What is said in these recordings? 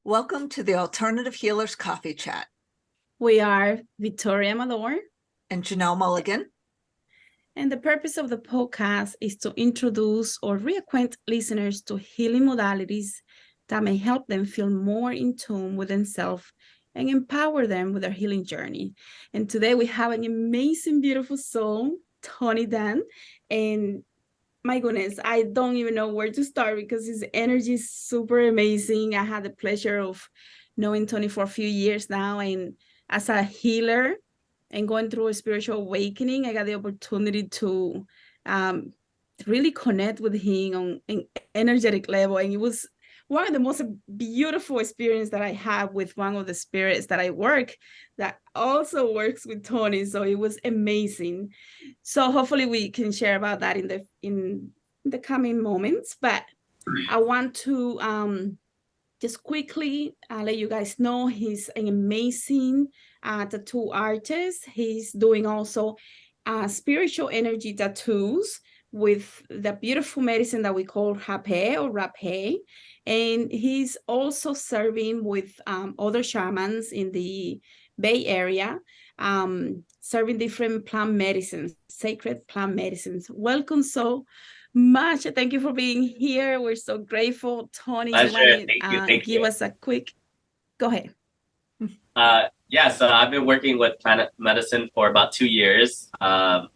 Welcome to the Alternative Healers Coffee Chat. We are Victoria and Janelle Mulligan. And the purpose of the podcast is to introduce or reacquaint listeners to healing modalities that may help them feel more in tune with themselves and empower them with their healing journey. And today we have an amazing, beautiful soul, Tony Dan. And my goodness, I don't even know where to start because his energy is super amazing. I had the pleasure of knowing Tony for a few years now. And as a healer and going through a spiritual awakening, I got the opportunity to really connect with him on an energetic level. And it was one of the most beautiful experience that I have with one of the spirits that I work that also works with Tony. So it was amazing. So hopefully we can share about that in the coming moments. But I want to just quickly let you guys know he's an amazing tattoo artist. He's doing also spiritual energy tattoos with the beautiful medicine that we call Hapeh or Rapeh. And he's also serving with other shamans in the Bay Area, serving different plant medicines, sacred plant medicines. Welcome so much. Thank you for being here. We're so grateful. Tony, Pleasure. you want to give us a quick, go ahead. Yeah, so I've been working with plant medicine for about 2 years. And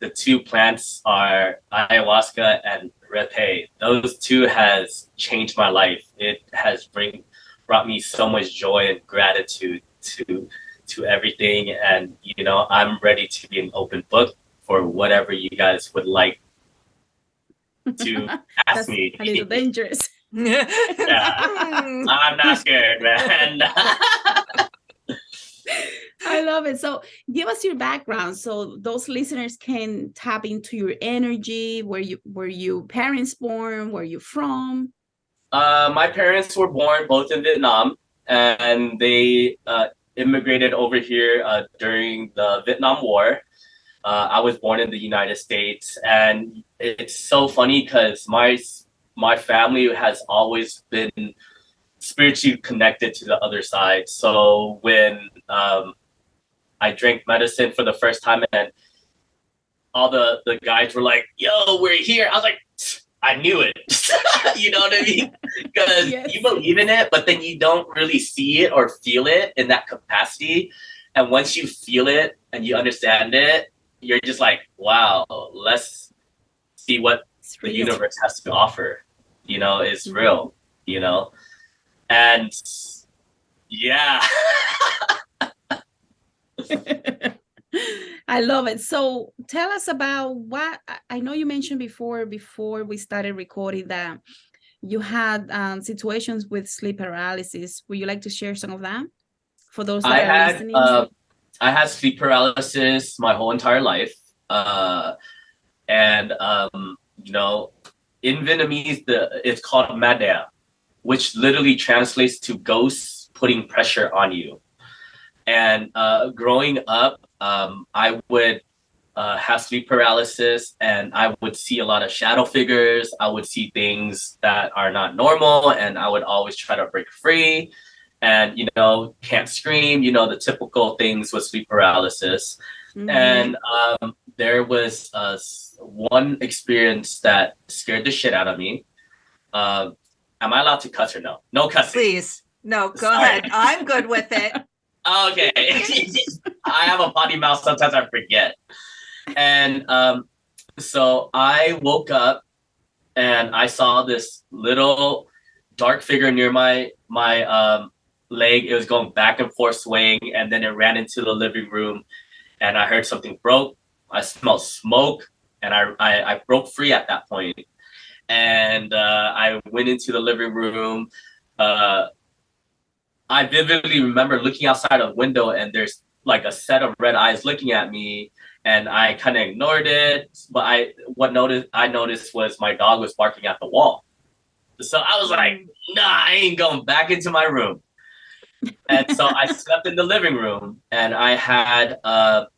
the two plants are Ayahuasca and Rapeh. Those two has changed my life. It has brought me so much joy and gratitude to everything. And, I'm ready to be an open book for whatever you guys would like to ask me. A little dangerous. Yeah. I'm not scared, man. I love it. So give us your background so those listeners can tap into your energy. Were you parents born? Where you from? My parents were born both in Vietnam, and they immigrated over here during the Vietnam War. I was born in the United States, and it's so funny because my family has always been spiritually connected to the other side. So when I drank medicine for the first time and all the guys were like, yo, we're here. I was like, I knew it. You know what I mean? Because Yes. You believe in it, but then you don't really see it or feel it in that capacity. And once you feel it and you understand it, you're just like, wow, let's see what the universe has to offer. It's real, and yeah. I love it. So tell us about what I know you mentioned before we started recording that you had situations with sleep paralysis. Would you like to share some of that for those that are listening? I had sleep paralysis my whole entire life. In Vietnamese, it's called madea, which literally translates to ghosts putting pressure on you. And growing up, I would have sleep paralysis, and I would see a lot of shadow figures. I would see things that are not normal, and I would always try to break free. And can't scream. The typical things with sleep paralysis. Mm-hmm. And there was one experience that scared the shit out of me. Am I allowed to cuss or no? No cussing. Please. No, go ahead. I'm good with it. Okay. I have a potty mouth. Sometimes I forget. And so I woke up and I saw this little dark figure near my leg. It was going back and forth swaying, and then it ran into the living room, and I heard something broke. I smelled smoke, and I broke free at that point. And I went into the living room. I vividly remember looking outside a window, and there's like a set of red eyes looking at me, and I kind of ignored it. But what I noticed was my dog was barking at the wall. So I was like, nah, I ain't going back into my room. And so I slept in the living room, and I had a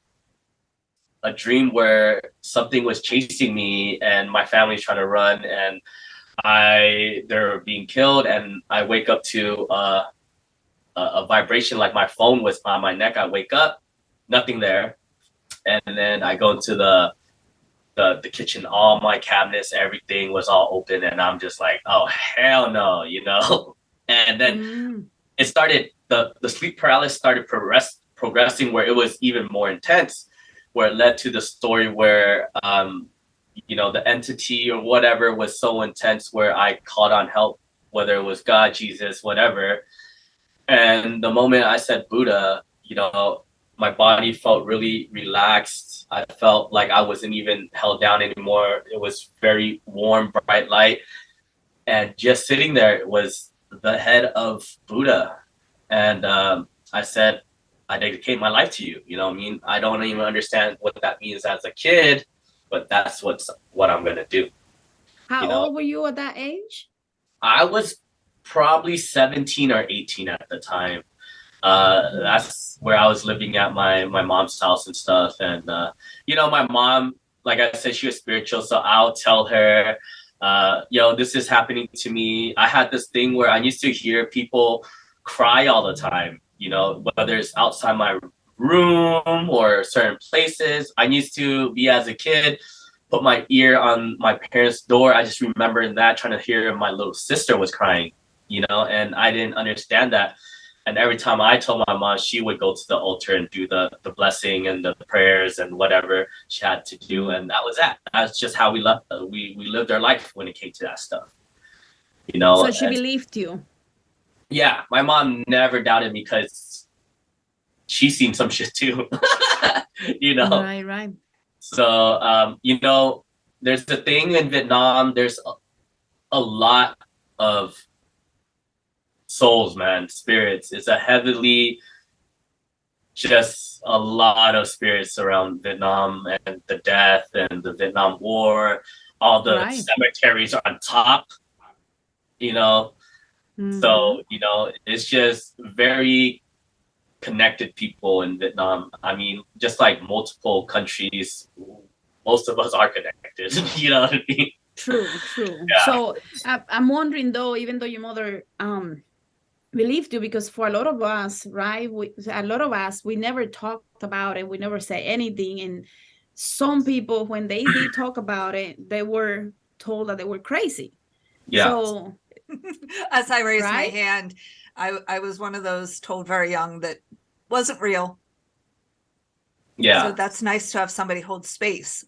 dream where something was chasing me and my family's trying to run. And they're being killed, and I wake up to a vibration like my phone was on my neck. I wake up, nothing there, and then I go into the kitchen. All my cabinets, everything was all open, and I'm just like, oh hell no, you know. And then it started. The sleep paralysis started progressing where it was even more intense, where it led to the story where you know, the entity or whatever was so intense where I called on help, whether it was God, Jesus, whatever. And the moment I said Buddha, you know, my body felt really relaxed. I felt like I wasn't even held down anymore. It was very warm, bright light. And just sitting there was the head of Buddha. And I said, I dedicate my life to you. You know what I mean? I don't even understand what that means as a kid, but that's what I'm going to do. How old were you at that age? I was probably 17 or 18 at the time. That's where I was living at my mom's house and stuff. And, you know, my mom, like I said, she was spiritual. So I'll tell her, yo, this is happening to me. I had this thing where I used to hear people cry all the time, you know, whether it's outside my room or certain places. I used to be, as a kid, put my ear on my parents' door. I just remember that, trying to hear my little sister was crying, you know, and I didn't understand that. And every time I told my mom, she would go to the altar and do the blessing and the prayers and whatever she had to do. And that was that. That's just how we lived our life when it came to that stuff. You know. So she believed you. Yeah, my mom never doubted me because she's seen some shit too. You know. Right. So you know, there's the thing in Vietnam. There's a lot of souls, man, spirits. It's a heavily, just a lot of spirits around Vietnam and the death and the Vietnam War. All the cemeteries are on top, you know. So, you know, it's just very connected people in Vietnam. I mean, just like multiple countries, most of us are connected. You know what I mean? True. Yeah. So I'm wondering though, even though your mother believed you, because for a lot of us, right, we never talked about it. We never say anything. And some people, when they did talk about it, they were told that they were crazy. Yeah. So as I raised my hand, I was one of those told very young that wasn't real. Yeah. So that's nice to have somebody hold space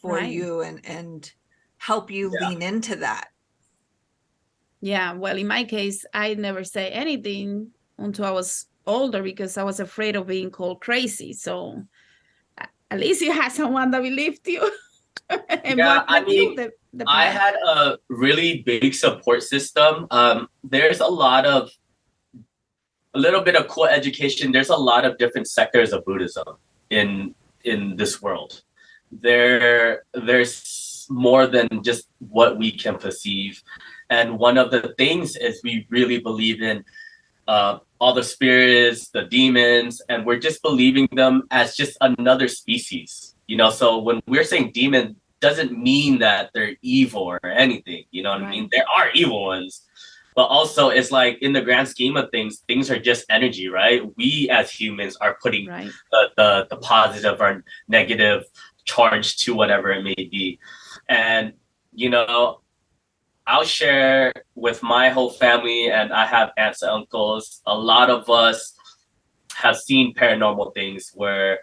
for you and help you lean into that. Yeah, well, in my case, I never say anything until I was older because I was afraid of being called crazy. So at least you had someone that believed you. And I mean, I had a really big support system. There's a little bit of cool education. There's a lot of different sectors of Buddhism in this world. There's more than just what we can perceive. And one of the things is we really believe in all the spirits, the demons, and we're just believing them as just another species. You know, so when we're saying demon, doesn't mean that they're evil or anything. You know what I mean? There are evil ones, but also it's like in the grand scheme of things are just energy, right? We as humans are putting the positive or negative charge to whatever it may be. And, you know, I'll share with my whole family, and I have aunts and uncles. A lot of us have seen paranormal things where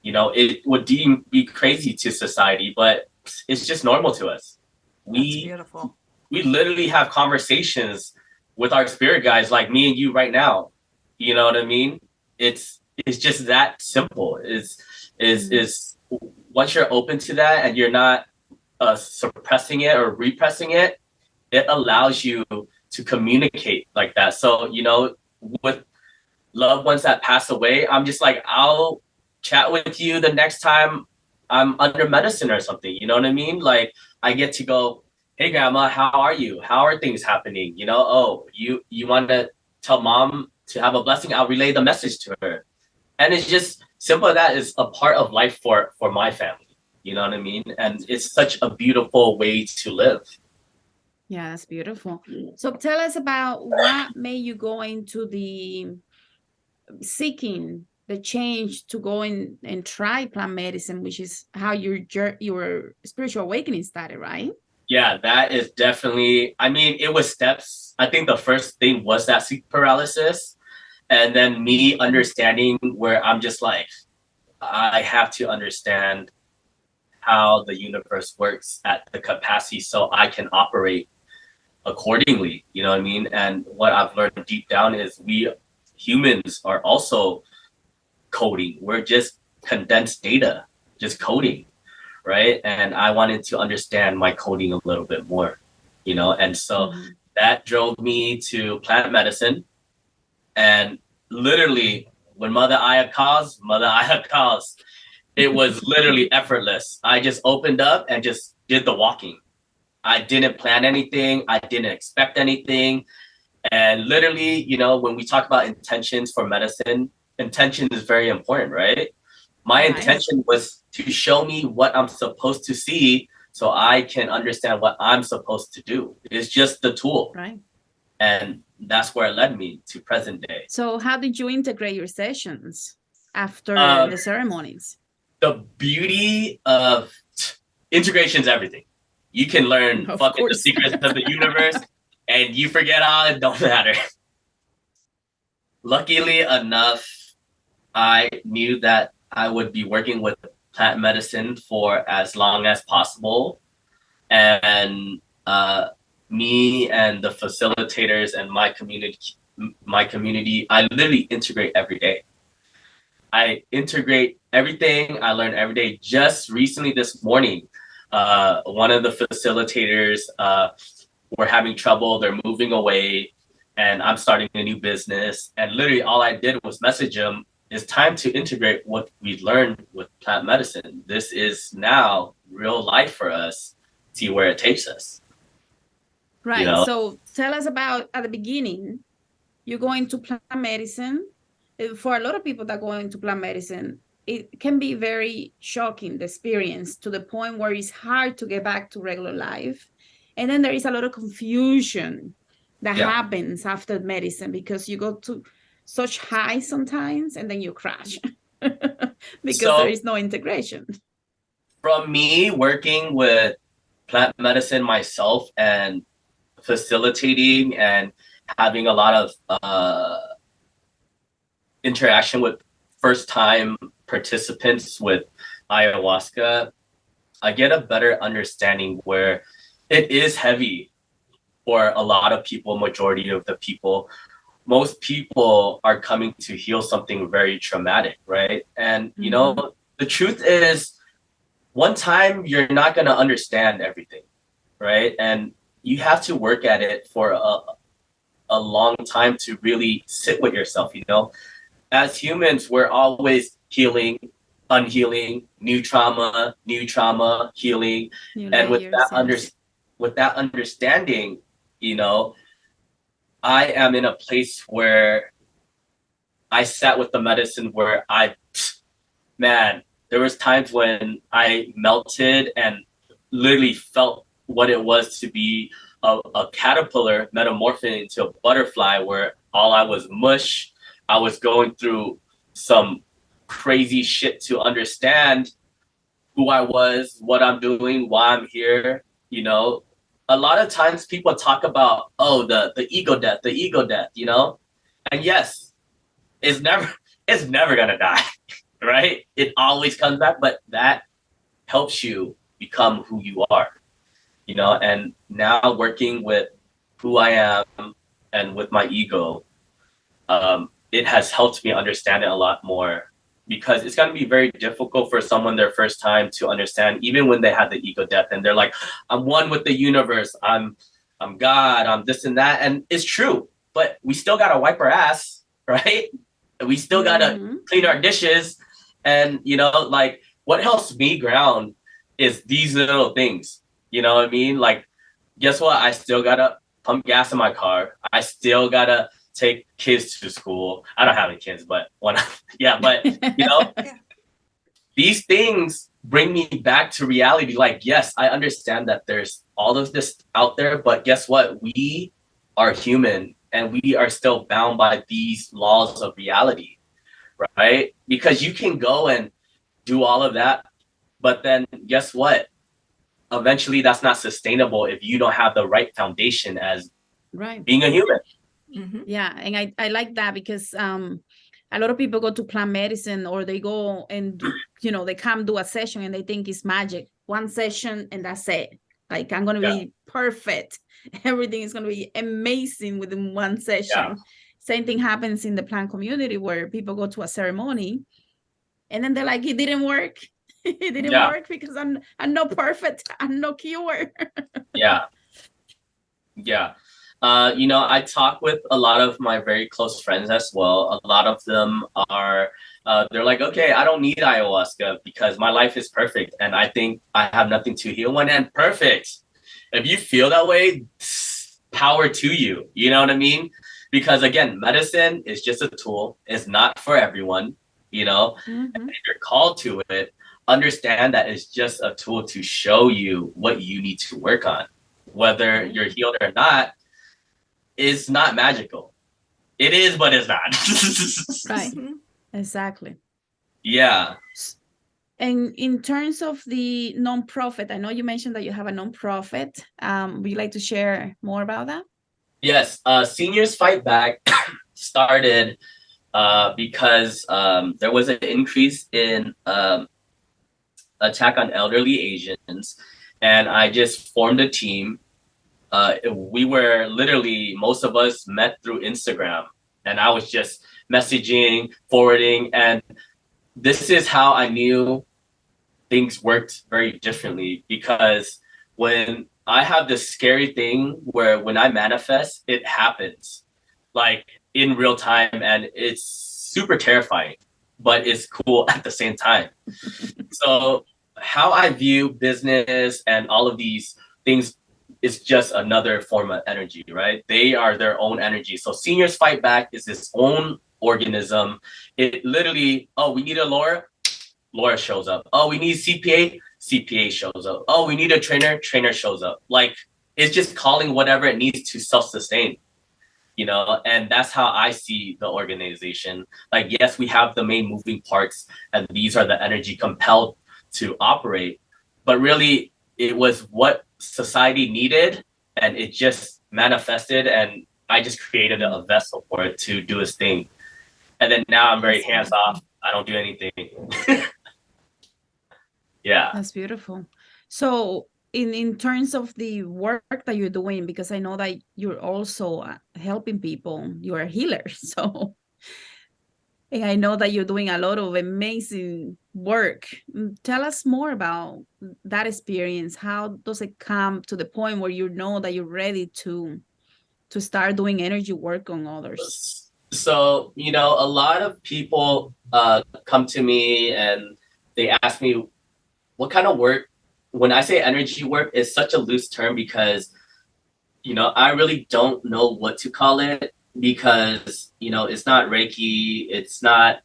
you know, it would be crazy to society, but it's just normal to us. That's beautiful. We literally have conversations with our spirit guides, like me and you right now. You know what I mean? It's just that simple. Is once you're open to that and you're not suppressing it or repressing it, it allows you to communicate like that. So, you know, with loved ones that pass away, I'm just like, I'll chat with you the next time I'm under medicine or something. You know what I mean? Like, I get to go, hey grandma, how are you? How are things happening? You know, oh, you want to tell mom to have a blessing? I'll relay the message to her. And it's just simple. That is a part of life for my family. You know what I mean? And it's such a beautiful way to live. Yeah, that's beautiful. So tell us about what made you go into the seeking the change to go in and try plant medicine, which is how your spiritual awakening started, right? Yeah, that is definitely, I mean, it was steps. I think the first thing was that sleep paralysis. And then me understanding where I'm just like, I have to understand how the universe works at the capacity so I can operate accordingly. You know what I mean? And what I've learned deep down is we humans are also coding. We're just condensed data, just coding, right? And I wanted to understand my coding a little bit more, you know? And so that drove me to plant medicine. And literally, when Mother Aya calls, it was literally effortless. I just opened up and just did the walking. I didn't plan anything. I didn't expect anything. And literally, you know, when we talk about intentions for medicine, intention is very important, right? My intention was to show me what I'm supposed to see so I can understand what I'm supposed to do. It's just the tool. Right. And that's where it led me to present day. So how did you integrate your sessions after the ceremonies? The beauty of integration is everything. You can learn fucking the secrets of the universe and you forget all, it don't matter. Luckily enough, I knew that I would be working with plant medicine for as long as possible. And me and the facilitators and my community, I literally integrate every day. I integrate everything. I learn every day. Just recently this morning, one of the facilitators were having trouble. They're moving away and I'm starting a new business. And literally all I did was message him, it's time to integrate what we learned with plant medicine. This is now real life for us. See where it takes us. Right. You know? So tell us about at the beginning, you go into plant medicine. For a lot of people that go into plant medicine, it can be very shocking, the experience, to the point where it's hard to get back to regular life. And then there is a lot of confusion that happens after medicine because you go to such high sometimes and then you crash because there is no integration. From me working with plant medicine myself and facilitating and having a lot of interaction with first-time participants with ayahuasca, I get a better understanding where it is heavy for a lot of people, majority of the people. Most people are coming to heal something very traumatic, right? And, you know, the truth is, one time you're not going to understand everything, right? And you have to work at it for a long time to really sit with yourself, you know? As humans, we're always healing, unhealing, new trauma, healing. And with that understanding, you know, I am in a place where I sat with the medicine where there was times when I melted and literally felt what it was to be a caterpillar metamorphing into a butterfly, where all I was mush. I was going through some crazy shit to understand who I was, what I'm doing, why I'm here. You know, a lot of times people talk about, the ego death, you know? And yes, it's never gonna die, right? It always comes back, but that helps you become who you are, you know? And now working with who I am and with my ego, it has helped me understand it a lot more, because it's going to be very difficult for someone their first time to understand, even when they have the ego death and they're like, I'm one with the universe, I'm God, I'm this and that. And it's true, but we still got to wipe our ass, right? We still got to clean our dishes. And, you know, like, what helps me ground is these little things, you know what I mean? Like, guess what? I still got to pump gas in my car. I still got to take kids to school. I don't have any kids, but but you know, these things bring me back to reality. Like, yes, I understand that there's all of this out there, but guess what? We are human and we are still bound by these laws of reality, right? Because you can go and do all of that, but then guess what? Eventually that's not sustainable if you don't have the right foundation as being a human. Mm-hmm. Yeah, and I like that because a lot of people go to plant medicine, or they go and do, they come do a session and they think it's magic. One session and that's it. Like, I'm going to be perfect. Everything is going to be amazing within one session. Yeah. Same thing happens in the plant community where people go to a ceremony and then they're like, it didn't work. It didn't work because I'm not perfect. I'm no cure. Yeah. I talk with a lot of my very close friends as well. A lot of them are, they're like, okay, I don't need ayahuasca because my life is perfect. And I think I have nothing to heal when I'm perfect. If you feel that way, power to you. You know what I mean? Because again, medicine is just a tool. It's not for everyone, And if you're called to it, understand that it's just a tool to show you what you need to work on. Whether you're healed or not, is not magical. It is, but it's not. Right. Exactly. Yeah. And in terms of the nonprofit, I know you mentioned that you have a nonprofit. Would you like to share more about that? Yes. Seniors Fight Back started because there was an increase in attack on elderly Asians. And I just formed a team. We were literally, most of us met through Instagram, and I was just messaging, forwarding, and this is how I knew things worked very differently, because when I have this scary thing where when I manifest, it happens like in real time, and it's super terrifying, but it's cool at the same time. So how I view business and all of these things, it's just another form of energy, right? They are their own energy. So Seniors Fight Back is its own organism. It literally, oh, we need a Laura, Laura shows up. Oh, we need CPA, CPA shows up. Oh, we need a trainer, trainer shows up. Like, it's just calling whatever it needs to self-sustain, and that's how I see the organization. Like, yes, we have the main moving parts, and these are the energy compelled to operate, but really it was what society needed, and it just manifested, and I just created a vessel for it to do its thing. And then now I'm very hands off. I don't do anything. Yeah. That's beautiful. So in terms of the work that you're doing, because I know that you're also helping people, you're a healer. So, and I know that you're doing a lot of amazing work. Tell us more about that experience. How does it come to the point where you know that you're ready to start doing energy work on others? So, a lot of people come to me and they ask me what kind of work. When I say energy work, it's such a loose term because, I really don't know what to call it, because, it's not Reiki, it's not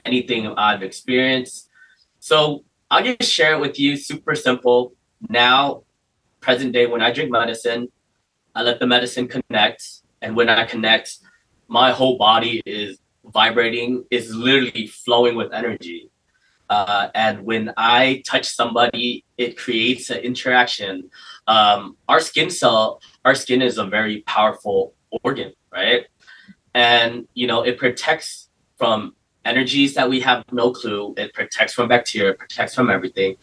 anything I've experienced. So I'll just share it with you, super simple. Now, present day, when I drink medicine, I let the medicine connect. And when I connect, my whole body is vibrating, is literally flowing with energy. And when I touch somebody, it creates an interaction. Our skin is a very powerful organ, right? And, it protects from energies that we have no clue. It protects from bacteria, it protects from everything.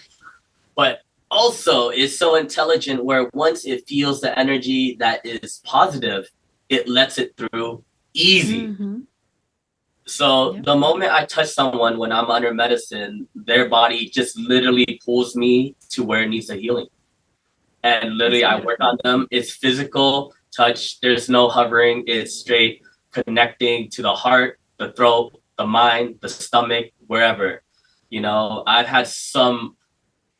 But also it's so intelligent where once it feels the energy that is positive, it lets it through easy. Mm-hmm. So the moment I touch someone when I'm under medicine, their body just literally pulls me to where it needs the healing. And literally I work on them. It's physical touch. There's no hovering. It's straight connecting to the heart, the throat, the mind, the stomach, wherever. I've had some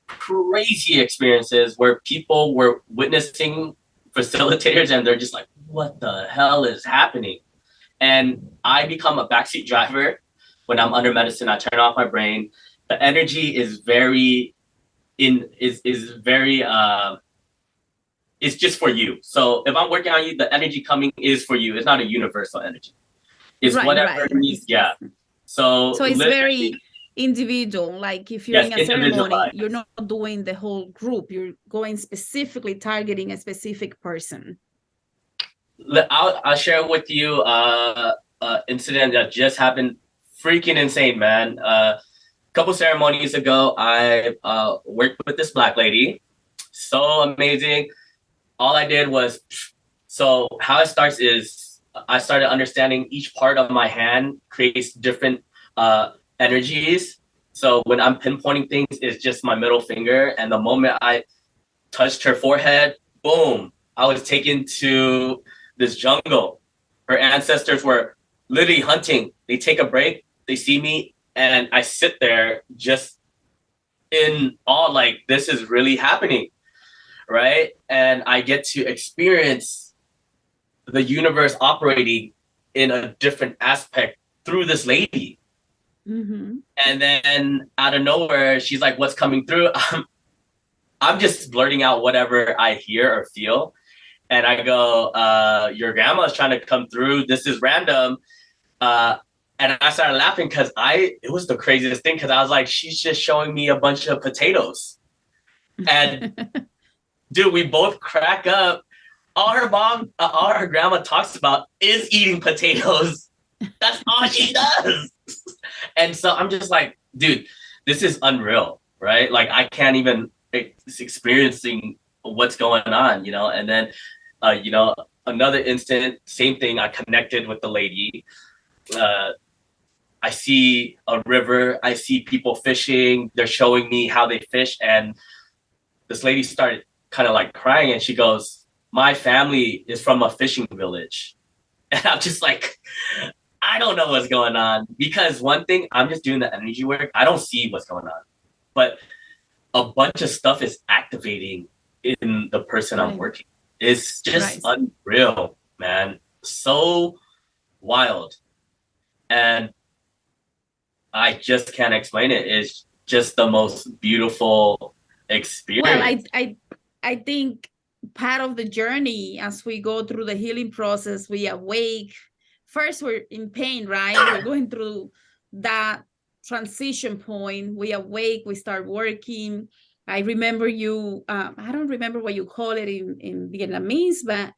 crazy experiences where people were witnessing facilitators and they're just like, what the hell is happening? And I become a backseat driver when I'm under medicine. I turn off my brain. The energy is very is very it's just for you. So if I'm working on you, the energy coming is for you. It's not a universal energy. It's whatever needs. Yeah. So it's very individual. Like if you're in a ceremony, you're not doing the whole group. You're going specifically targeting a specific person. I'll share with you incident that just happened. Freaking insane, man. A couple ceremonies ago, I worked with this Black lady. So amazing. All I did was, so how it starts is I started understanding each part of my hand creates different energies. So when I'm pinpointing things, it's just my middle finger. And the moment I touched her forehead, boom, I was taken to this jungle. Her ancestors were literally hunting. They take a break, they see me, and I sit there just in awe, like this is really happening, right? And I get to experience the universe operating in a different aspect through this lady. Mm-hmm. And then out of nowhere, she's like, what's coming through? I'm just blurting out whatever I hear or feel. And I go, your grandma's trying to come through. This is random. And I started laughing because it was the craziest thing because I was like, she's just showing me a bunch of potatoes. And dude, we both crack up. All her grandma talks about is eating potatoes. That's all she does. And so I'm just like, dude, this is unreal, right? Like I can't even experiencing what's going on, you know? And then, another instant, same thing. I connected with the lady. I see a river. I see people fishing. They're showing me how they fish. And this lady started kind of like crying. And she goes, my family is from a fishing village. And I'm just like, I don't know what's going on. Because one thing, I'm just doing the energy work. I don't see what's going on. But a bunch of stuff is activating in the person I'm working. It's just unreal, man. So wild. And I just can't explain it. It's just the most beautiful experience. Well, I think part of the journey as we go through the healing process, we awake. First, we're in pain, right? We're going through that transition point. We awake, we start working. I remember you, I don't remember what you call it in Vietnamese, but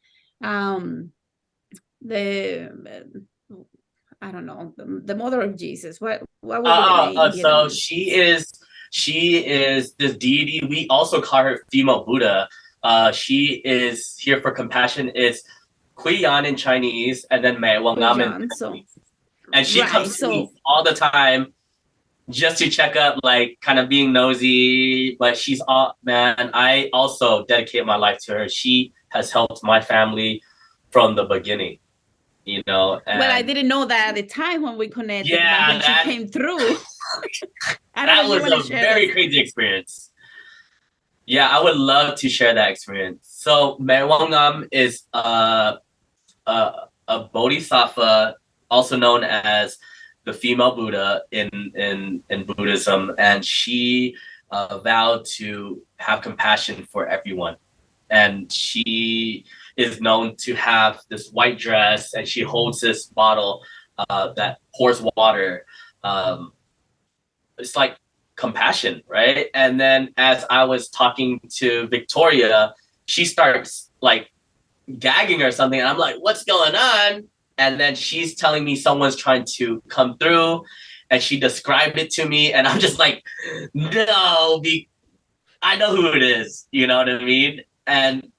I don't know, the mother of Jesus. What would be the name? So she is this deity. We also call her female Buddha. She is here for compassion. It's Kui Yan in Chinese, and then Mei Wang Nam in Chinese. And she comes to me all the time just to check up, like kind of being nosy. But she's man, I also dedicate my life to her. She has helped my family from the beginning. You know, well, I didn't know that at the time when we connected. Yeah, when she came through. That was a very crazy experience. Yeah, I would love to share that experience. So Mei Wang Nam is a bodhisattva, also known as the female Buddha in Buddhism, and she vowed to have compassion for everyone. And she is known to have this white dress, and she holds this bottle that pours water. It's like compassion, right? And then as I was talking to Victoria, she starts like gagging or something, and I'm like, what's going on? And then she's telling me someone's trying to come through, and she described it to me, and I'm just like, no, I know who it is, you know what I mean? And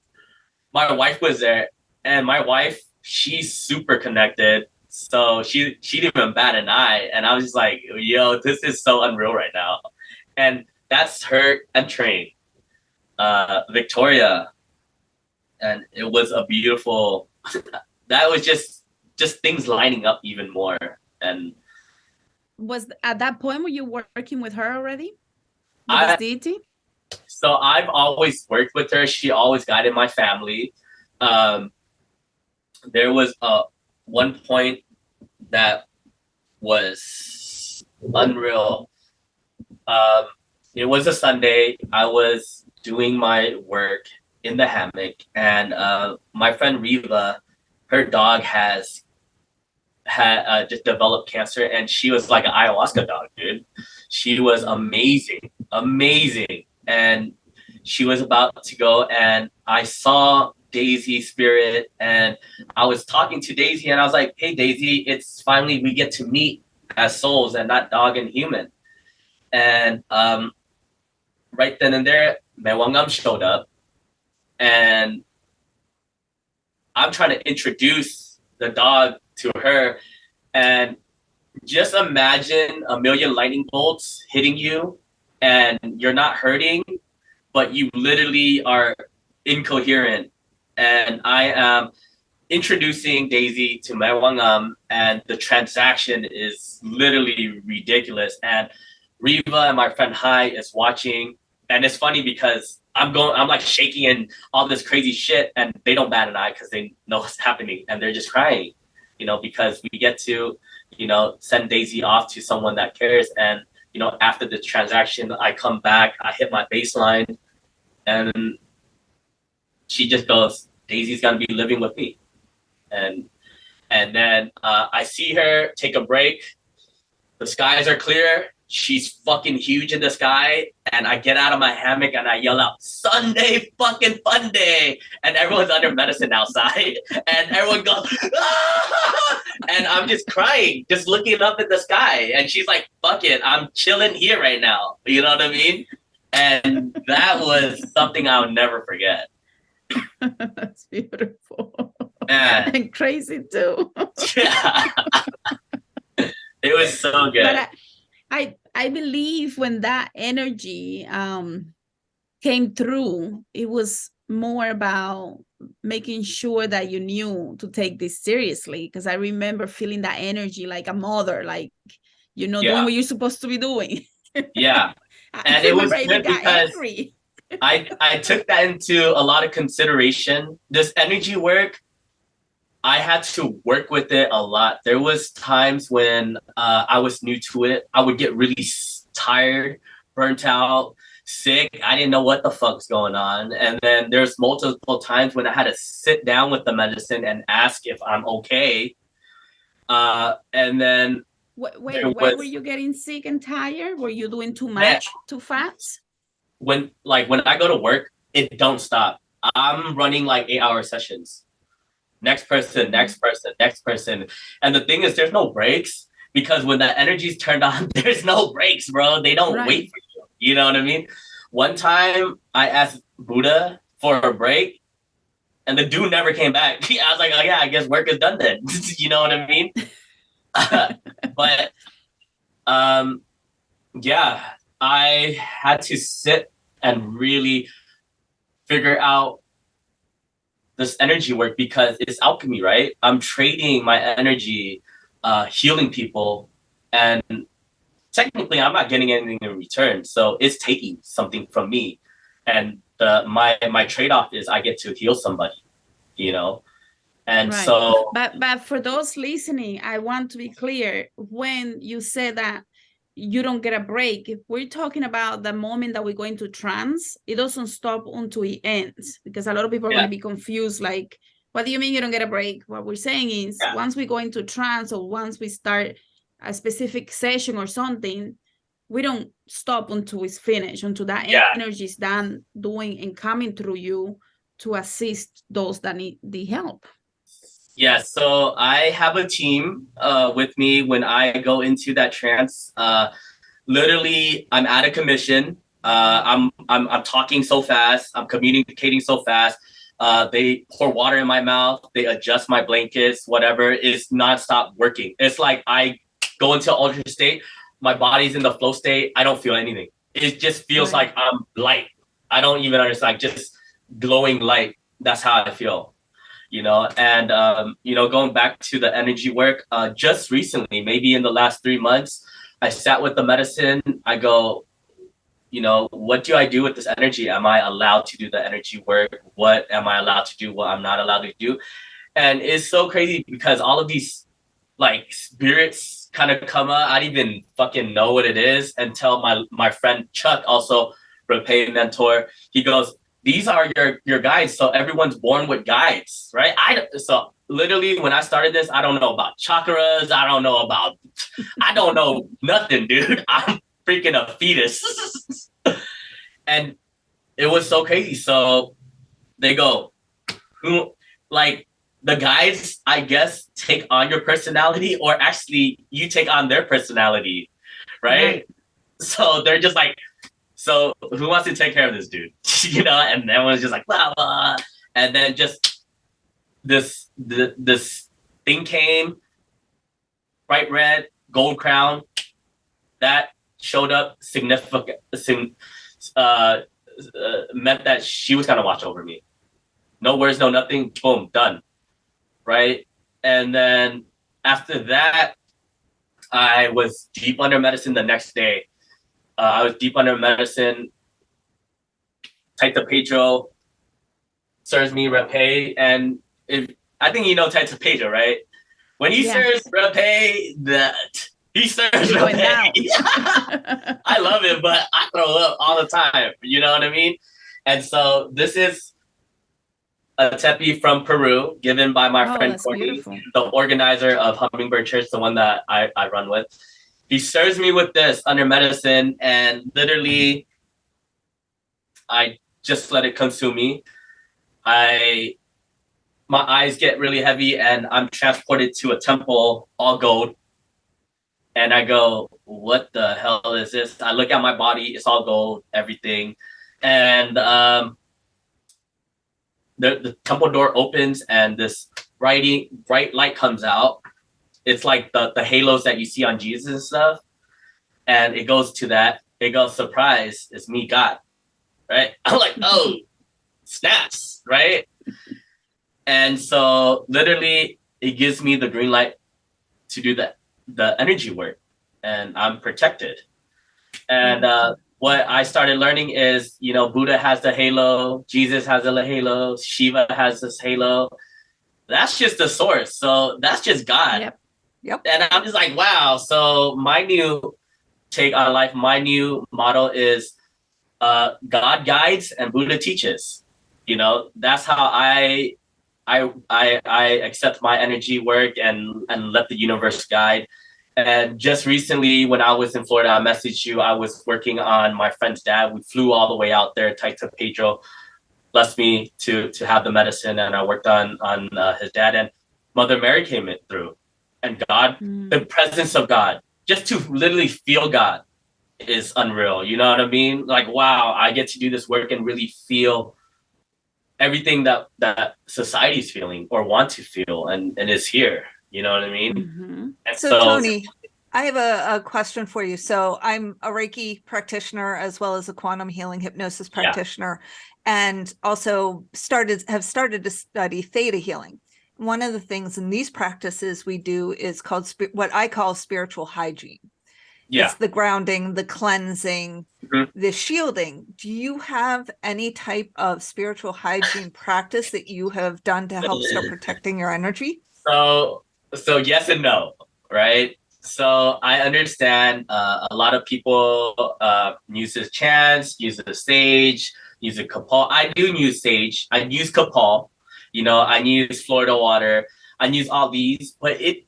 my wife was there, and my wife, she's super connected. So she didn't even bat an eye. And I was just like, yo, this is so unreal right now. And that's her entering Victoria. And it was a beautiful, that was just things lining up even more. And was at that point were you working with her already? With this deity? So I've always worked with her. She always guided my family. There was one point that was unreal. It was a Sunday. I was doing my work in the hammock, and my friend Riva, her dog had just developed cancer, and she was like an ayahuasca dog, dude. She was amazing, amazing, and she was about to go, and I saw Daisy Spirit, and I was talking to Daisy, and I was like, "Hey, Daisy, it's finally we get to meet as souls and not dog and human." And right then and there, Mewangam showed up, and I'm trying to introduce the dog to her, and just imagine a million lightning bolts hitting you, and you're not hurting, but you literally are incoherent. And I am introducing Daisy to Mewangam, and the transaction is literally ridiculous. And Riva and my friend Hai is watching, and it's funny because I'm like shaking and all this crazy shit, and they don't bat an eye because they know what's happening, and they're just crying, because we get to, send Daisy off to someone that cares. And, after the transaction, I come back, I hit my baseline, and she just goes, "Daisy's gonna be living with me." And then I see her take a break. The skies are clear. She's fucking huge in the sky, and I get out of my hammock and I yell out, "Sunday fucking fun day!" And everyone's under medicine outside, and everyone goes, "Ah!" And I'm just crying, just looking up at the sky, and she's like, "Fuck it, I'm chilling here right now." You know what I mean? And that was something I'll never forget. That's beautiful. And crazy too. Yeah. It was so good. But I believe when that energy came through, it was more about making sure that you knew to take this seriously. Because I remember feeling that energy like a mother, like, doing what you're supposed to be doing. Yeah. And it was good because I took that into a lot of consideration. This energy work, I had to work with it a lot. There was times when I was new to it. I would get really tired, burnt out, sick. I didn't know what the fuck's going on. And then there's multiple times when I had to sit down with the medicine and ask if I'm okay. And then wait, were you getting sick and tired? Were you doing too much, too fast? When I go to work, it don't stop. I'm running like 8-hour sessions. Next person, next person, next person. And the thing is, there's no breaks, because when the energy's turned on, there's no breaks, bro. They don't wait for you. You know what I mean? One time I asked Buddha for a break, and the dude never came back. I was like, "Oh yeah, I guess work is done then." You know what I mean? But yeah, I had to sit and really figure out this energy work, because it's alchemy, right? I'm trading my energy, healing people, and technically I'm not getting anything in return. So it's taking something from me, and my trade-off is I get to heal somebody, And so, but for those listening, I want to be clear. When you say that you don't get a break, if we're talking about the moment that we go into trance, it doesn't stop until it ends, because a lot of people are going to be confused, like, what do you mean you don't get a break? What we're saying is, once we go into trance, or once we start a specific session or something, we don't stop until it's finished, until that energy is done doing and coming through you to assist those that need the help. Yeah, so I have a team with me when I go into that trance. Literally, I'm out of commission. I'm talking so fast. I'm communicating so fast. They pour water in my mouth. They adjust my blankets. Whatever, is nonstop working. It's like I go into ultra state. My body's in the flow state. I don't feel anything. It just feels like I'm light. I don't even understand. Just glowing light. That's how I feel. And going back to the energy work, just recently, maybe in the last 3 months, I sat with the medicine. I go, what do I do with this energy? Am I allowed to do the energy work? What am I allowed to do? What I'm not allowed to do? And it's so crazy, because all of these, like spirits kind of come up. I didn't even fucking know what it is until my friend Chuck, also Rapeh mentor, he goes, these are your guides. So everyone's born with guides, right? So literally when I started this, I don't know about chakras. I don't know nothing, dude. I'm freaking a fetus. And it was so crazy. So they go, like, the guys, I guess, take on your personality, or actually you take on their personality, right? So they're just like, so who wants to take care of this dude? You know, and everyone's just like, blah, blah. And then just this thing came, bright red, gold crown, that showed up meant that she was gonna watch over me. No words, no nothing, boom, done. Right? And then after that, I was deep under medicine the next day. I was deep under medicine, Taita Pedro serves me Rapeh, and I think you know Taita Pedro, right? When he serves Rapeh, he serves Rapeh. I love it, but I throw up all the time. You know what I mean? And so this is a tepi from Peru, given by my friend Courtney, the organizer of Hummingbird Church, the one that I run with. He serves me with this under medicine, and literally, I just let it consume me. My eyes get really heavy, and I'm transported to a temple, all gold. And I go, what the hell is this? I look at my body, it's all gold, everything. And the temple door opens and this bright light comes out. It's like the halos that you see on Jesus and stuff. And it goes to that. It goes, surprise, it's me, God. Right? I'm like, oh, snaps, right? And so literally it gives me the green light to do the energy work. And I'm protected. And what I started learning is, you know, Buddha has the halo, Jesus has a halo, Shiva has this halo. That's just the source. So that's just God. Yep. And I'm just like, wow. So my new take on life, my new motto is God guides and Buddha teaches. You know, that's how I accept my energy work and let the universe guide. And just recently, when I was in Florida, I messaged you. I was working on my friend's dad. We flew all the way out there. Taita Pedro blessed me to have the medicine, and I worked on his dad. And Mother Mary came through, and God, the presence of God, just to literally feel God is unreal. You know what I mean? Like, wow, I get to do this work and really feel everything that society's feeling or want to feel, and is here. You know what I mean? Mm-hmm. So Tony, I have a question for you. So I'm a Reiki practitioner as well as a quantum healing hypnosis practitioner, and also have started to study theta healing. One of the things in these practices we do is called what I call spiritual hygiene. Yeah. It's the grounding, the cleansing, the shielding. Do you have any type of spiritual hygiene practice that you have done to help start protecting your energy? So yes and no, right? So I understand a lot of people use this chants, use the sage, use the kapal. I do use sage. I use kapal. You know, I use Florida water. I use all these, but it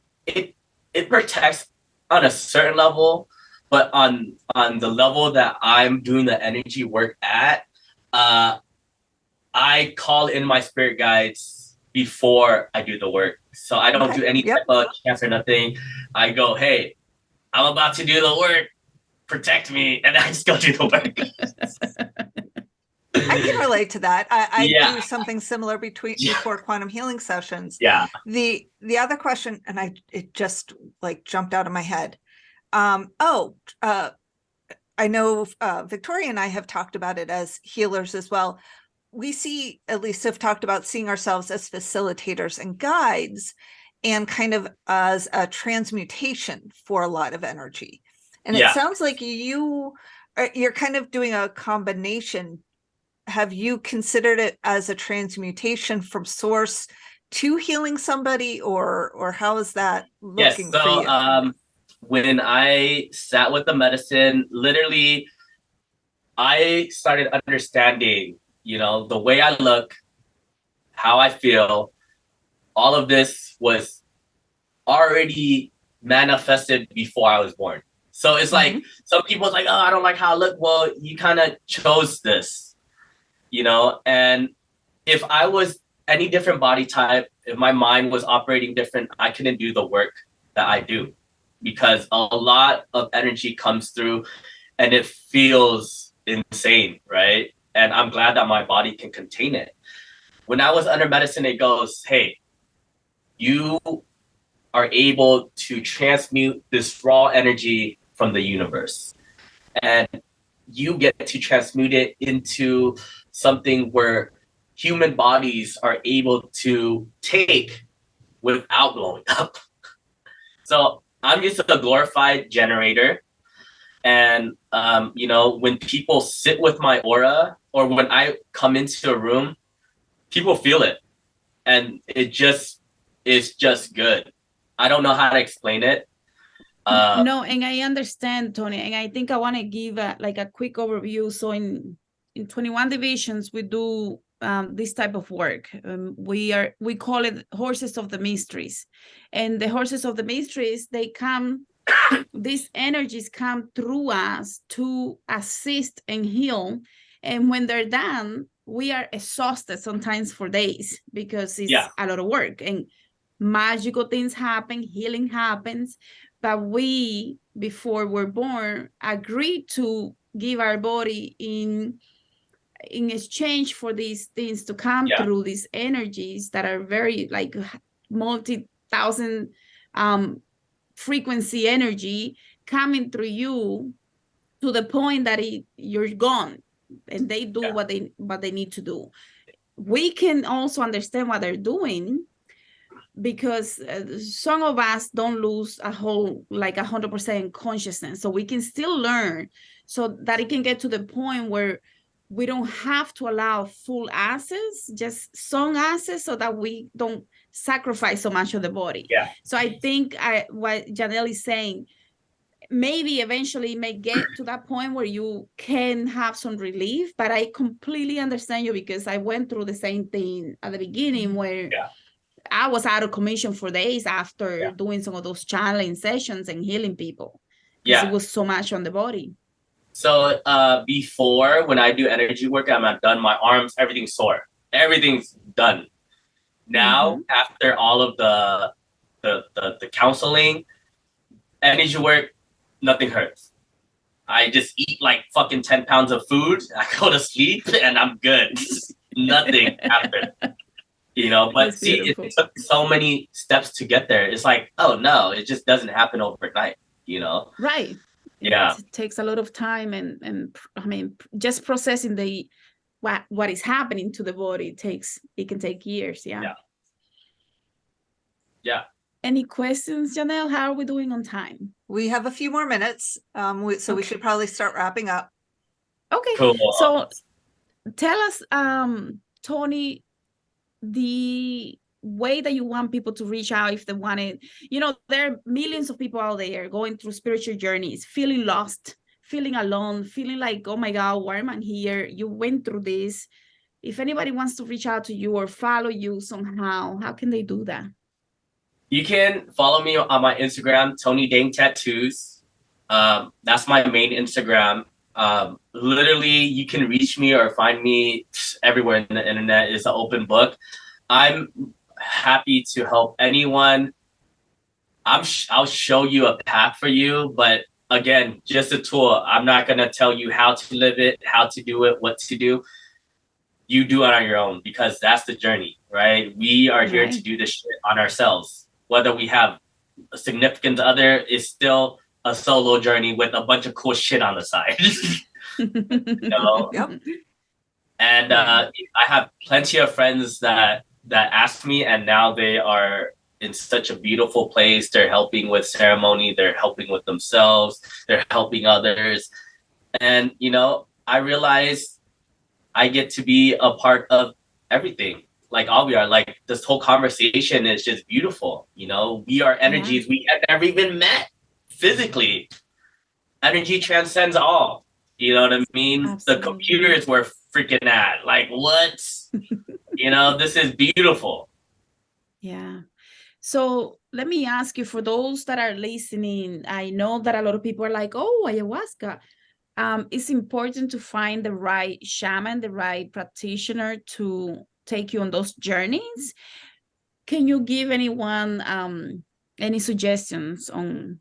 protects on a certain level. But on the level that I'm doing the energy work at, I call in my spirit guides before I do the work. So I don't do any type of chants or nothing. I go, hey, I'm about to do the work. Protect me. And I just go do the work. I can relate to that. I do something similar before quantum healing sessions. Yeah. The other question, and it just like jumped out of my head. I know Victoria and I have talked about it as healers as well. We at least have talked about seeing ourselves as facilitators and guides, and kind of as a transmutation for a lot of energy. And it sounds like you're kind of doing a combination. Have you considered it as a transmutation from source to healing somebody, or how is that looking Yes. for you? So when I sat with the medicine, literally, I started understanding, the way I look, how I feel, all of this was already manifested before I was born. So it's like, some people's like, oh, I don't like how I look. Well, you kind of chose this, and if I was any different body type, if my mind was operating different, I couldn't do the work that I do, because a lot of energy comes through and it feels insane, right? And I'm glad that my body can contain it. When I was under medicine, it goes, hey, you are able to transmute this raw energy from the universe, and you get to transmute it into something where human bodies are able to take without blowing up. So I'm just a glorified generator. And, when people sit with my aura, or when I come into a room, people feel it. And it just is just good. I don't know how to explain it. No, and I understand, Tony, and I think I want to give a quick overview. So in 21 divisions, we do this type of work. We call it horses of the mysteries, and the horses of the mysteries, these energies come through us to assist and heal. And when they're done, we are exhausted sometimes for days, because it's a lot of work, and magical things happen, healing happens. But we, before we're born, agreed to give our body in exchange for these things to come through, these energies that are very multi-thousand frequency energy coming through you, to the point that you're gone, and they do what they need to do. We can also understand what they're doing, because some of us don't lose 100% consciousness, so we can still learn, so that it can get to the point where we don't have to allow full access, just some access, so that we don't sacrifice so much of the body. So I think what Janelle is saying, maybe eventually it may get to that point where you can have some relief. But I completely understand you, because I went through the same thing at the beginning, where I was out of commission for days after doing some of those channeling sessions and healing people, because it was so much on the body. So before, when I do energy work, I'm not done, my arms, everything's sore. Everything's done. Now, after all of the counseling, energy work, nothing hurts. I just eat like fucking 10 pounds of food. I go to sleep and I'm good. Nothing happened. But That's see, beautiful. it took so many steps to get there. It's like, oh no, it just doesn't happen overnight, Right. Yeah. It takes a lot of time, and I mean, just processing what is happening to the body it can take years. Yeah. Any questions, Janelle? How are we doing on time? We have a few more minutes, so we should probably start wrapping up. Okay. Cool. So tell us, Tony, the way that you want people to reach out if they want it. There are millions of people out there going through spiritual journeys, feeling lost, feeling alone, feeling like, oh my God, why am I here? You went through this. If anybody wants to reach out to you or follow you somehow, how can they do that? You can follow me on my Instagram, Tony Dang Tattoos. That's my main Instagram. Literally, you can reach me or find me everywhere in the internet. It's an open book. I'm happy to help anyone. I'll show you a path for you, but again, just a tool. I'm not gonna tell you how to live it, how to do it, what to do. You do it on your own, because that's the journey, right? We are here to do this shit on ourselves. Whether we have a significant other, is still a solo journey with a bunch of cool shit on the side. Yep. And I have plenty of friends that ask me, and now they are in such a beautiful place. They're helping with ceremony, they're helping with themselves, they're helping others. And I realize I get to be a part of everything. like all we are, like this whole conversation is just beautiful. You know, we are energies we had never even met physically. Energy transcends all. You know what I mean? Absolutely. The computers were freaking at. Like, what? You know, this is beautiful. Yeah. So let me ask you, for those that are listening, I know that a lot of people are like, oh, ayahuasca. It's important to find the right shaman, the right practitioner to take you on those journeys. Can you give anyone any suggestions on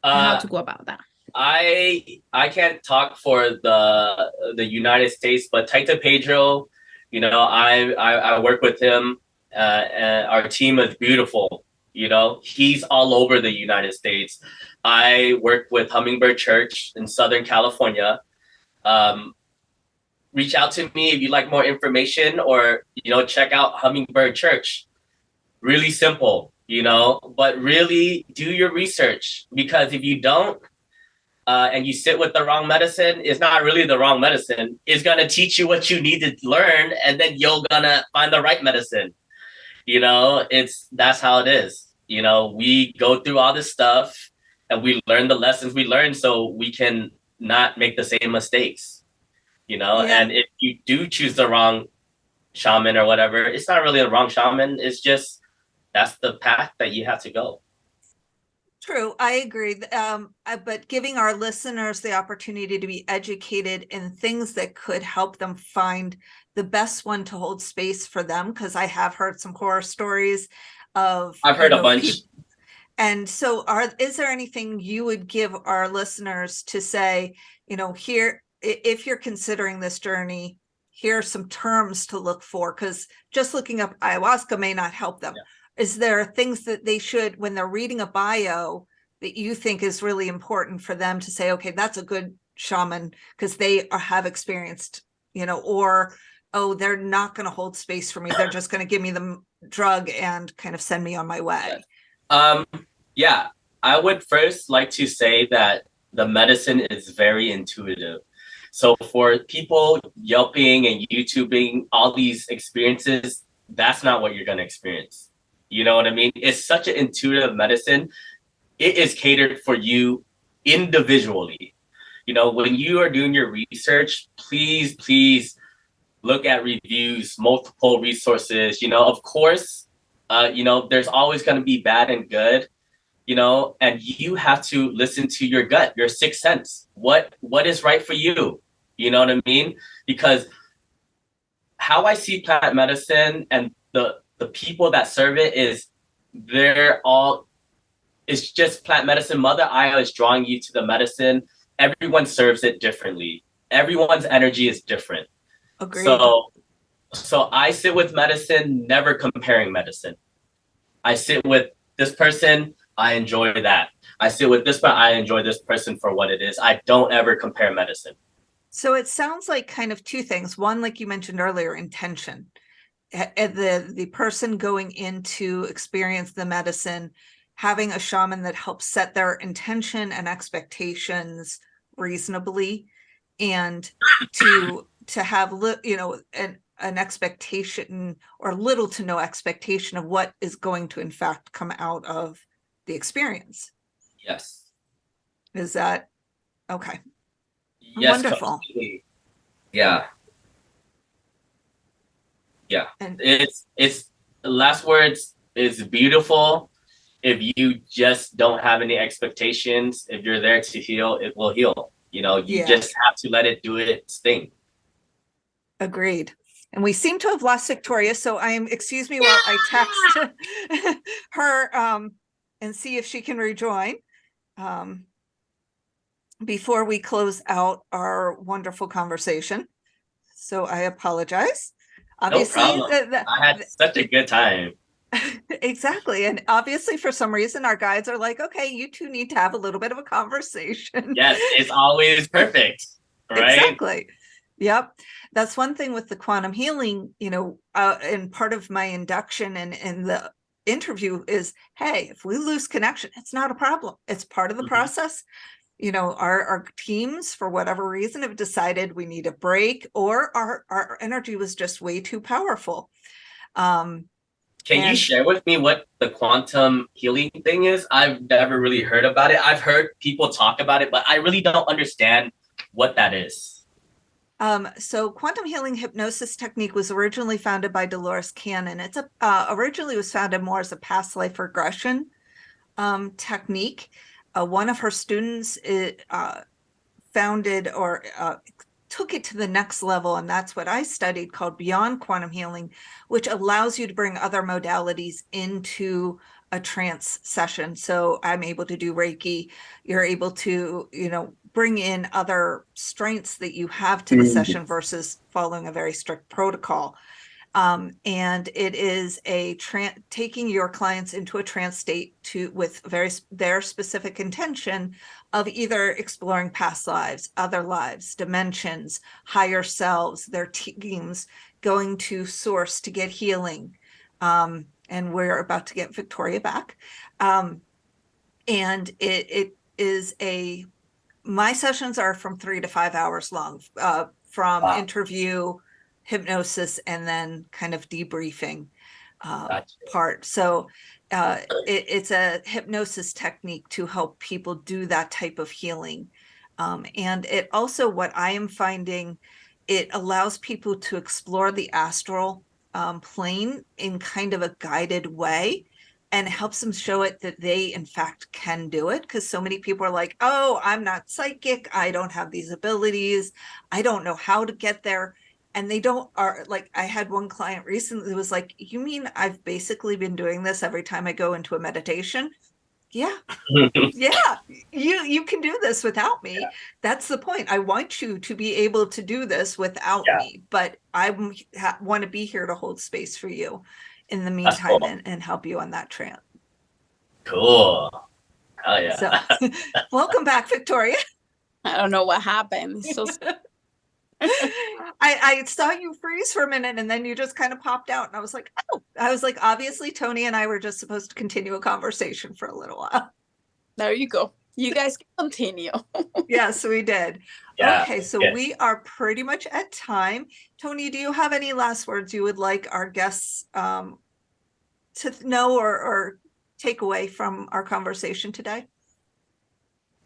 how to go about that? I can't talk for the United States, but Taita Pedro, you know, I work with him, and our team is beautiful. You know, he's all over the United States. I work with Hummingbird Church in Southern California. Reach out to me if you'd like more information, or, you know, check out Hummingbird Church. Really simple, you know, but really do your research, because if you don't, and you sit with the wrong medicine, it's not really the wrong medicine. It's gonna teach you what you need to learn, and then you're gonna find the right medicine. You know, that's how it is. You know, we go through all this stuff and we learn the lessons we learn so we can not make the same mistakes. You know, and if you do choose the wrong shaman or whatever, it's not really the wrong shaman. It's just that's the path that you have to go. True, I agree. But giving our listeners the opportunity to be educated in things that could help them find the best one to hold space for them, because I have heard some horror stories of. I've heard a bunch. And so, is there anything you would give our listeners to say, you know, here, if you're considering this journey, here are some terms to look for, because just looking up ayahuasca may not help them. Yeah. Is there things that they should, when they're reading a bio, that you think is really important for them to say, okay, that's a good shaman because they have experienced, you know, or, oh, they're not going to hold space for me. They're just going to give me the drug and kind of send me on my way. Yeah, I would first like to say that the medicine is very intuitive. So for people Yelping and YouTubing all these experiences, that's not what you're going to experience. You know what I mean? It's such an intuitive medicine. It is catered for you individually. You know, when you are doing your research, please look at reviews, multiple resources. You know, of course, you know, there's always going to be bad and good, you know, and you have to listen to your gut, your sixth sense. What is right for you? You know what I mean? Because how I see plant medicine and the people that serve it is it's just plant medicine. Mother Aya is drawing you to the medicine. Everyone serves it differently. Everyone's energy is different. Agreed. So I sit with medicine, never comparing medicine. I sit with this person, I enjoy that. I sit with this person, I enjoy this person for what it is. I don't ever compare medicine. So it sounds like kind of two things. One, like you mentioned earlier, intention. The person going in to experience the medicine, having a shaman that helps set their intention and expectations reasonably, and to have you know an expectation or little to no expectation of what is going to in fact come out of the experience. Yes. Is that okay? Yes, wonderful. Completely. Yeah. Yeah, and it's last words is beautiful. If you just don't have any expectations, if you're there to heal, it will heal. You know, you just have to let it do its thing. Agreed. And we seem to have lost Victoria, so excuse me while I text her and see if she can rejoin before we close out our wonderful conversation. So I apologize. Obviously, no problem. I had such a good time. Exactly. And obviously, for some reason, our guides are like, okay, you two need to have a little bit of a conversation. Yes, it's always perfect. Right? Exactly. Yep. That's one thing with the quantum healing, you know, and part of my induction and the interview is, hey, if we lose connection, it's not a problem. It's part of the process. You know, our teams, for whatever reason, have decided we need a break, or our energy was just way too powerful. Can you share with me what the quantum healing thing is? I've never really heard about it. I've heard people talk about it, but I really don't understand what that is. So quantum healing hypnosis technique was originally founded by Dolores Cannon. It's originally was founded more as a past life regression technique. One of her students founded or took it to the next level, and that's what I studied, called Beyond Quantum Healing, which allows you to bring other modalities into a trance session. So I'm able to do Reiki. You're able to, bring in other strengths that you have to the session versus following a very strict protocol. And it is taking your clients into a trance state with their specific intention of either exploring past lives, other lives, dimensions, higher selves, their teams, going to source to get healing. And we're about to get Victoria back. And it is my sessions are from 3 to 5 hours long, from interview, hypnosis, and then kind of debriefing part. So it's a hypnosis technique to help people do that type of healing. And it also, what I am finding, it allows people to explore the astral plane in kind of a guided way, and helps them show it that they in fact can do it. Because so many people are like, oh, I'm not psychic, I don't have these abilities, I don't know how to get there. And they are like, I had one client recently who was like, you mean I've basically been doing this every time I go into a meditation? Yeah. Yeah, you can do this without me. That's the point. I want you to be able to do this without me, but I want to be here to hold space for you in the meantime, and help you on that trance. Cool. Hell yeah. So, welcome back, Victoria. I don't know what happened. So I saw you freeze for a minute, and then you just kind of popped out, and I was like, oh, obviously Tony and I were just supposed to continue a conversation for a little while. There you go. You guys can continue. Yes, we did. Yeah. Okay, so we are pretty much at time. Tony, do you have any last words you would like our guests to know or take away from our conversation today?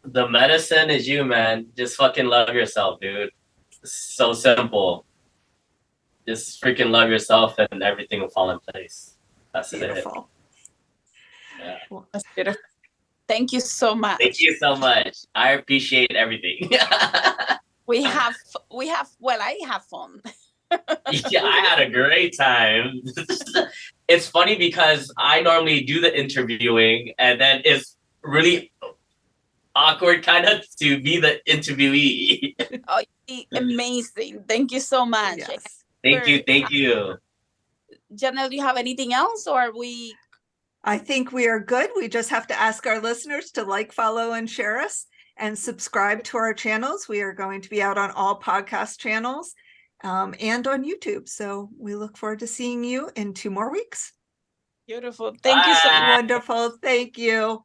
The medicine is you, man. Just fucking love yourself, dude. It's so simple. Just freaking love yourself, and everything will fall in place. That's beautiful. Yeah. Well, that's beautiful. Thank you so much. Thank you so much. I appreciate everything. I have fun. Yeah, I had a great time. It's funny because I normally do the interviewing, and then it's really awkward kind of to be the interviewee. Oh, amazing. Thank you so much. Yes. Thank you. Janel, do you have anything else, or are we? I think we are good. We just have to ask our listeners to like, follow, and share us, and subscribe to our channels. We are going to be out on all podcast channels and on YouTube. So we look forward to seeing you in 2 more weeks. Beautiful. Thank you so much. Wonderful. Thank you.